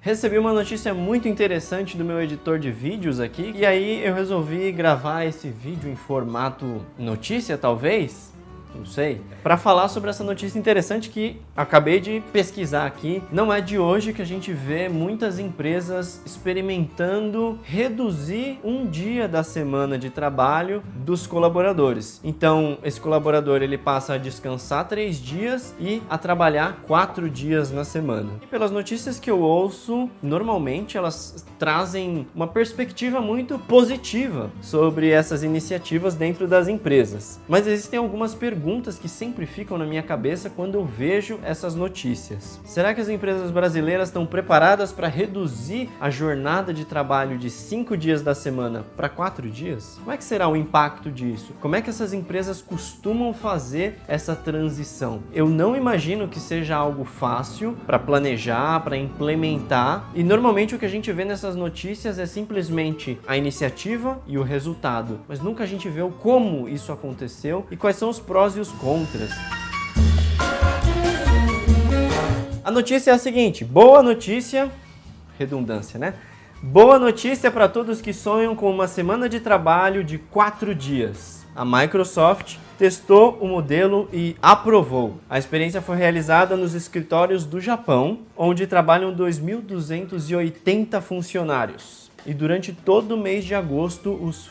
Recebi uma notícia muito interessante do meu editor de vídeos aqui, e aí eu resolvi gravar esse vídeo em formato notícia, talvez? Não sei, para falar sobre essa notícia interessante que acabei de pesquisar aqui. Não é de hoje que a gente vê muitas empresas experimentando reduzir um dia da semana de trabalho dos colaboradores. Então, esse colaborador ele passa a descansar 3 dias e a trabalhar 4 dias na semana. E pelas notícias que eu ouço, normalmente elas trazem uma perspectiva muito positiva sobre essas iniciativas dentro das empresas. Mas existem algumas perguntas que sempre ficam na minha cabeça quando eu vejo essas notícias. Será que as empresas brasileiras estão preparadas para reduzir a jornada de trabalho de 5 dias da semana para 4 dias? Como é que será o impacto disso? Como é que essas empresas costumam fazer essa transição? Eu não imagino que seja algo fácil para planejar, para implementar, e normalmente o que a gente vê nessas notícias é simplesmente a iniciativa e o resultado, mas nunca a gente vê o como isso aconteceu e quais são os prós e os contras. A notícia é a seguinte: boa notícia, redundância, né? Boa notícia para todos que sonham com uma semana de trabalho de 4 dias. A Microsoft testou o modelo e aprovou. A experiência foi realizada nos escritórios do Japão, onde trabalham 2.280 funcionários. E durante todo o mês de agosto, os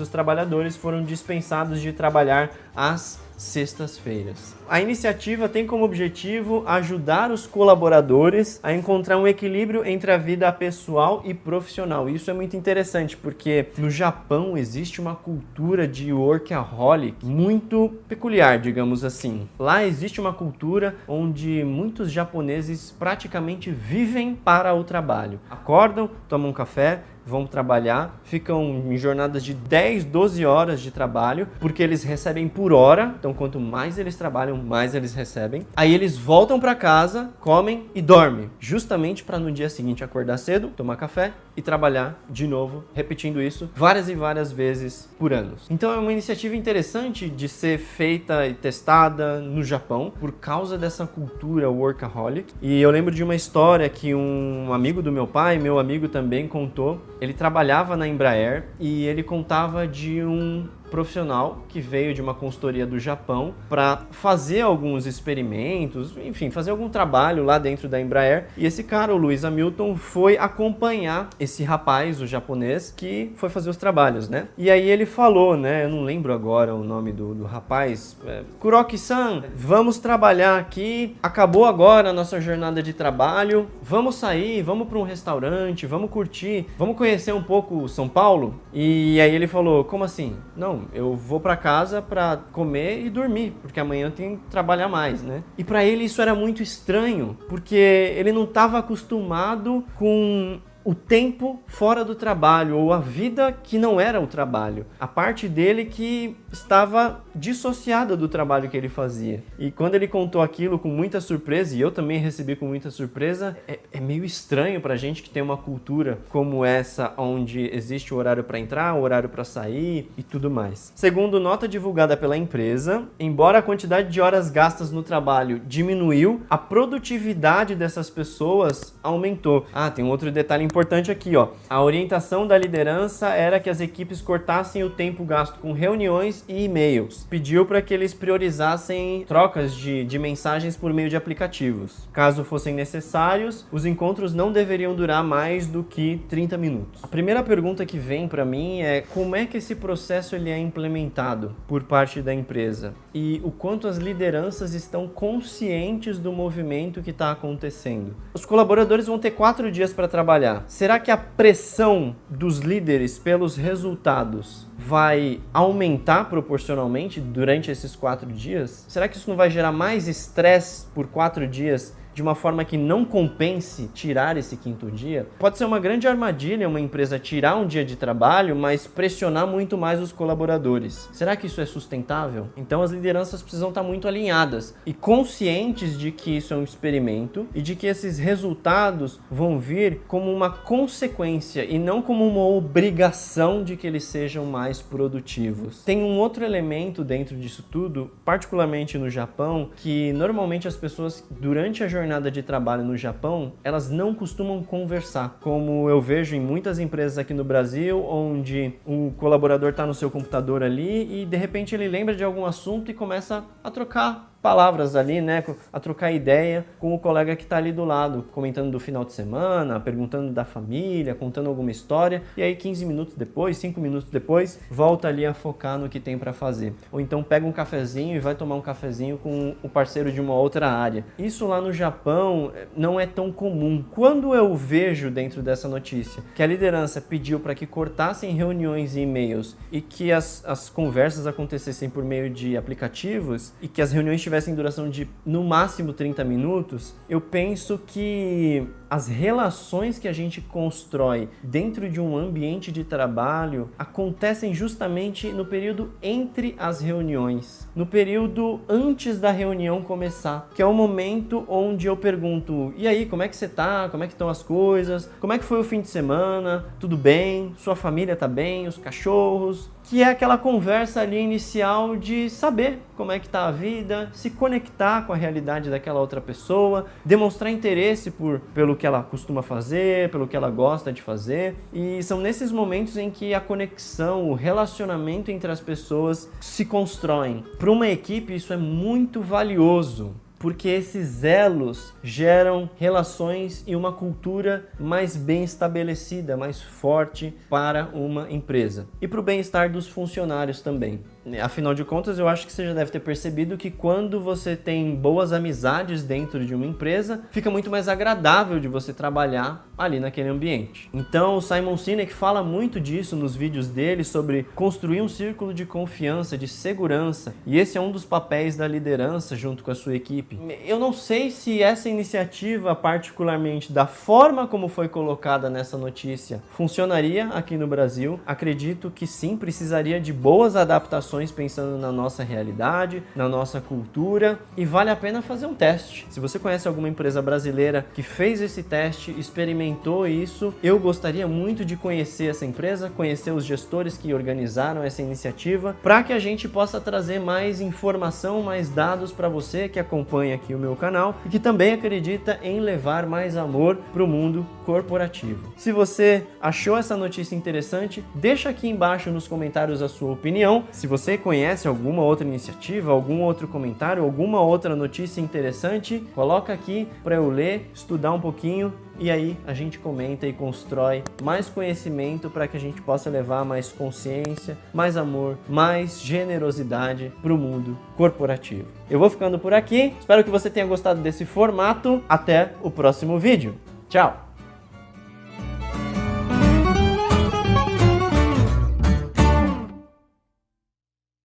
trabalhadores foram dispensados de trabalhar às sextas-feiras. A iniciativa tem como objetivo ajudar os colaboradores a encontrar um equilíbrio entre a vida pessoal e profissional. Isso é muito interessante porque no Japão existe uma cultura de workaholic muito peculiar, digamos assim. Lá existe uma cultura onde muitos japoneses praticamente vivem para o trabalho. Acordam, tomam um café, vão trabalhar, ficam em jornadas de 10, 12 horas de trabalho, porque eles recebem por hora, então quanto mais eles trabalham, mais eles recebem. Aí eles voltam para casa, comem e dormem, justamente para no dia seguinte acordar cedo, tomar café e trabalhar de novo, repetindo isso várias e várias vezes por anos. Então é uma iniciativa interessante de ser feita e testada no Japão, por causa dessa cultura workaholic. E eu lembro de uma história que um amigo do meu pai, meu amigo também contou. Ele trabalhava na Embraer e ele contava de um profissional que veio de uma consultoria do Japão para fazer alguns experimentos, enfim, fazer algum trabalho lá dentro da Embraer. E esse cara, o Lewis Hamilton, foi acompanhar esse rapaz, o japonês, que foi fazer os trabalhos, né? E aí ele falou, né? Eu não lembro agora o nome do rapaz. Kuroki-san, vamos trabalhar aqui. Acabou agora a nossa jornada de trabalho. Vamos sair, vamos para um restaurante, vamos curtir, vamos conhecer um pouco São Paulo. E aí ele falou, como assim? Não, eu vou para casa para comer e dormir, porque amanhã eu tenho que trabalhar mais, né? E para ele isso era muito estranho, porque ele não estava acostumado com o tempo fora do trabalho, ou a vida que não era o trabalho. A parte dele que estava dissociada do trabalho que ele fazia. E quando ele contou aquilo com muita surpresa, e eu também recebi com muita surpresa, é meio estranho pra gente que tem uma cultura como essa, onde existe o horário para entrar, o horário para sair e tudo mais. Segundo nota divulgada pela empresa, embora a quantidade de horas gastas no trabalho diminuiu, a produtividade dessas pessoas aumentou. Tem um outro detalhe importante aqui, ó. A orientação da liderança era que as equipes cortassem o tempo gasto com reuniões e e-mails. Pediu para que eles priorizassem trocas de mensagens por meio de aplicativos. Caso fossem necessários, os encontros não deveriam durar mais do que 30 minutos. A primeira pergunta que vem para mim é como é que esse processo ele é implementado por parte da empresa e o quanto as lideranças estão conscientes do movimento que está acontecendo. Os colaboradores vão ter 4 dias para trabalhar. Será que a pressão dos líderes pelos resultados vai aumentar proporcionalmente durante esses 4 dias? Será que isso não vai gerar mais estresse por 4 dias de uma forma que não compense tirar esse 5º dia? Pode ser uma grande armadilha uma empresa tirar um dia de trabalho, mas pressionar muito mais os colaboradores. Será que isso é sustentável? Então as lideranças precisam estar muito alinhadas e conscientes de que isso é um experimento e de que esses resultados vão vir como uma consequência e não como uma obrigação de que eles sejam mais produtivos. Tem um outro elemento dentro disso tudo, particularmente no Japão, que normalmente as pessoas durante a jornada jornada de trabalho no Japão, elas não costumam conversar, como eu vejo em muitas empresas aqui no Brasil, onde o colaborador está no seu computador ali e de repente ele lembra de algum assunto e começa a trocar palavras ali, né, a trocar ideia com o colega que está ali do lado, comentando do final de semana, perguntando da família, contando alguma história, e aí 15 minutos depois, 5 minutos depois, volta ali a focar no que tem para fazer. Ou então pega um cafezinho e vai tomar um cafezinho com o parceiro de uma outra área. Isso lá no Japão não é tão comum. Quando eu vejo dentro dessa notícia que a liderança pediu para que cortassem reuniões e e-mails e que as conversas acontecessem por meio de aplicativos e que as reuniões tivessem duração de no máximo 30 minutos, eu penso que as relações que a gente constrói dentro de um ambiente de trabalho acontecem justamente no período entre as reuniões, no período antes da reunião começar, que é o momento onde eu pergunto: e aí, como é que você tá? Como é que estão as coisas? Como é que foi o fim de semana? Tudo bem? Sua família tá bem? Os cachorros? Que é aquela conversa ali inicial de saber como é que tá a vida, se conectar com a realidade daquela outra pessoa, demonstrar interesse pelo que ela costuma fazer, pelo que ela gosta de fazer. E são nesses momentos em que a conexão, o relacionamento entre as pessoas se constroem. Para uma equipe isso é muito valioso, porque esses elos geram relações e uma cultura mais bem estabelecida, mais forte para uma empresa. E para o bem-estar dos funcionários também. Afinal de contas, eu acho que você já deve ter percebido que quando você tem boas amizades dentro de uma empresa, fica muito mais agradável de você trabalhar ali naquele ambiente. Então, o Simon Sinek fala muito disso nos vídeos dele, sobre construir um círculo de confiança, de segurança, e esse é um dos papéis da liderança junto com a sua equipe. Eu não sei se essa iniciativa, particularmente da forma como foi colocada nessa notícia, funcionaria aqui no Brasil. Acredito que sim, precisaria de boas adaptações pensando na nossa realidade, na nossa cultura, e vale a pena fazer um teste. Se você conhece alguma empresa brasileira que fez esse teste, experimentou isso, eu gostaria muito de conhecer essa empresa, conhecer os gestores que organizaram essa iniciativa, para que a gente possa trazer mais informação, mais dados para você que acompanha aqui o meu canal e que também acredita em levar mais amor para o mundo corporativo. Se você achou essa notícia interessante, deixa aqui embaixo nos comentários a sua opinião. Se você conhece alguma outra iniciativa, algum outro comentário, alguma outra notícia interessante, coloca aqui para eu ler, estudar um pouquinho, e aí a gente comenta e constrói mais conhecimento para que a gente possa levar mais consciência, mais amor, mais generosidade para o mundo corporativo. Eu vou ficando por aqui, espero que você tenha gostado desse formato. Até o próximo vídeo. Tchau!